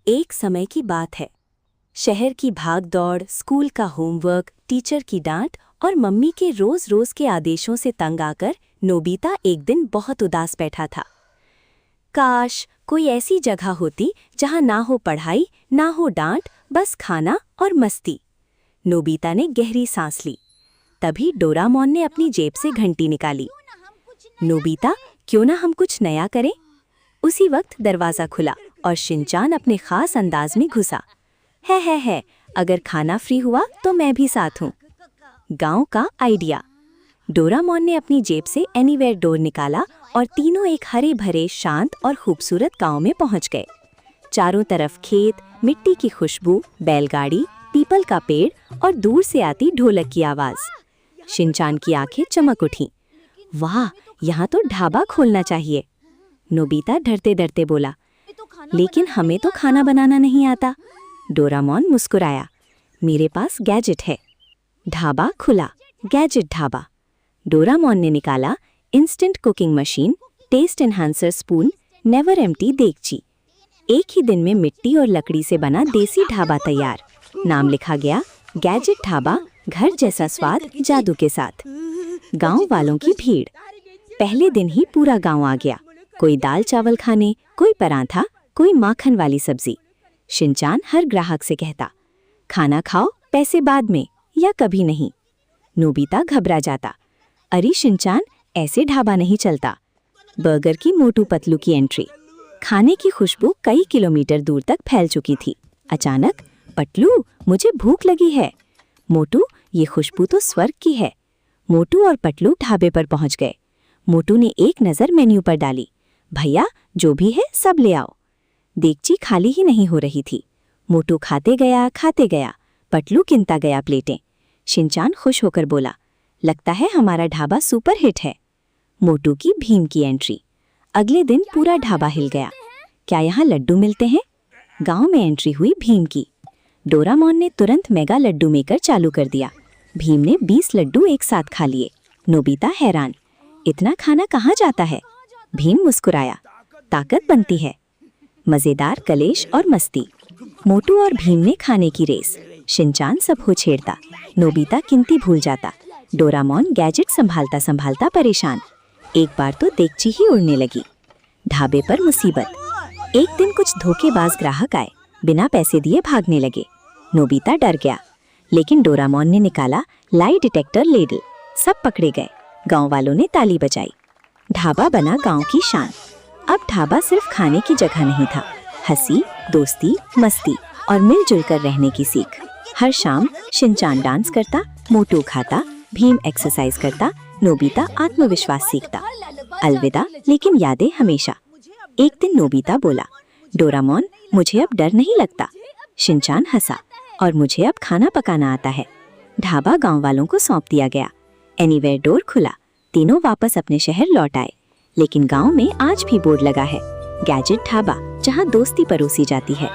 एक समय की बात है। शहर की भाग दौड़, स्कूल का होमवर्क, टीचर की डांट और मम्मी के रोज के आदेशों से तंग आकर नोबिता एक दिन बहुत उदास बैठा था। काश कोई ऐसी जगह होती जहां ना हो पढ़ाई, ना हो डांट, बस खाना और मस्ती। नोबिता ने गहरी सांस ली। तभी डोरामोन ने अपनी जेब से घंटी निकाली। नोबिता, क्यों ना हम कुछ नया करें? उसी वक्त दरवाजा खुला और शिनचान अपने खास अंदाज में घुसा। है, अगर खाना फ्री हुआ तो मैं भी साथ हूँ। गांव का आइडिया। डोरामोन ने अपनी जेब से एनीवेयर डोर निकाला और तीनों एक हरे भरे, शांत और खूबसूरत गांव में पहुंच गए। चारों तरफ खेत, मिट्टी की खुशबू, बैलगाड़ी, पीपल का पेड़ और दूर से आती ढोलक की आवाज। शिनचान की आंखें चमक उठीं। वाह, यहाँ तो ढाबा खोलना चाहिए। नोबिता डरते डरते बोला, लेकिन हमें तो खाना बनाना नहीं आता। डोरामोन मुस्कुराया, मेरे पास गैजेट है। ढाबा खुला, गैजेट ढाबा। डोरामोन ने निकाला instant cooking machine, taste enhancer spoon, never empty देगची। एक ही दिन में मिट्टी और लकड़ी से बना देसी ढाबा तैयार। नाम लिखा गया गैजेट ढाबा, घर जैसा स्वाद जादू के साथ। गांव वालों की भीड़। पहले दिन ही पूरा गांव आ गया। कोई दाल चावल खाने, कोई पराठा, कोई माखन वाली सब्जी। शिनचान हर ग्राहक से कहता, खाना खाओ, पैसे बाद में या कभी नहीं। नोबिता घबरा जाता, अरे शिनचान, ऐसे ढाबा नहीं चलता। बर्गर की मोटू पतलू की एंट्री। खाने की खुशबू कई किलोमीटर दूर तक फैल चुकी थी। अचानक, पतलू, मुझे भूख लगी है। मोटू, ये खुशबू तो स्वर्ग की है। मोटू और पतलू ढाबे पर पहुंच गए। मोटू ने एक नज़र मेन्यू पर डाली। भैया, जो भी है सब ले आओ। देगची खाली ही नहीं हो रही थी। मोटू खाते गया, पतलू गिनता गया प्लेटें। शिनचान खुश होकर बोला, लगता है हमारा ढाबा सुपर हिट है। मोटू की भीम की एंट्री। अगले दिन पूरा ढाबा हिल गया। क्या यहाँ लड्डू मिलते हैं? गांव में एंट्री हुई भीम की। डोरामोन ने तुरंत मेगा लड्डू मेकर चालू कर दिया। भीम ने 20 लड्डू एक साथ खा लिए। नोबिता हैरान, इतना खाना कहाँ जाता है? भीम मुस्कुराया, ताकत बनती है। मजेदार कलेश और मस्ती। मोटू और भीम ने खाने की रेस। शिनचान सब हो छेड़ता। नोबिता गिनती भूल जाता। डोरामोन गैजेट संभालता परेशान। एक बार तो देगची ही उड़ने लगी। ढाबे पर मुसीबत। एक दिन कुछ धोखेबाज ग्राहक आए, बिना पैसे दिए भागने लगे। नोबिता डर गया, लेकिन डोरामोन ने निकाला लाई डिटेक्टर लेडल। सब पकड़े गए। गांव वालों ने ताली बजाई। ढाबा बना गांव की शान। अब ढाबा सिर्फ खाने की जगह नहीं था, हंसी, दोस्ती, मस्ती और मिलजुल कर रहने की सीख। हर शाम शिनचान डांस करता, मोटू खाता, भीम एक्सरसाइज करता, नोबिता आत्मविश्वास सीखता। अलविदा, लेकिन यादें हमेशा। एक दिन नोबिता बोला, डोरामोन, मुझे अब डर नहीं लगता। शिनचान हंसा, और मुझे अब खाना पकाना आता है। ढाबा गांव वालों को सौंप दिया गया। एनीवेयर डोर खुला। तीनों वापस अपने शहर लौट आए। लेकिन गांव में आज भी बोर्ड लगा है, गैजेट ढाबा, जहां दोस्ती परोसी जाती है।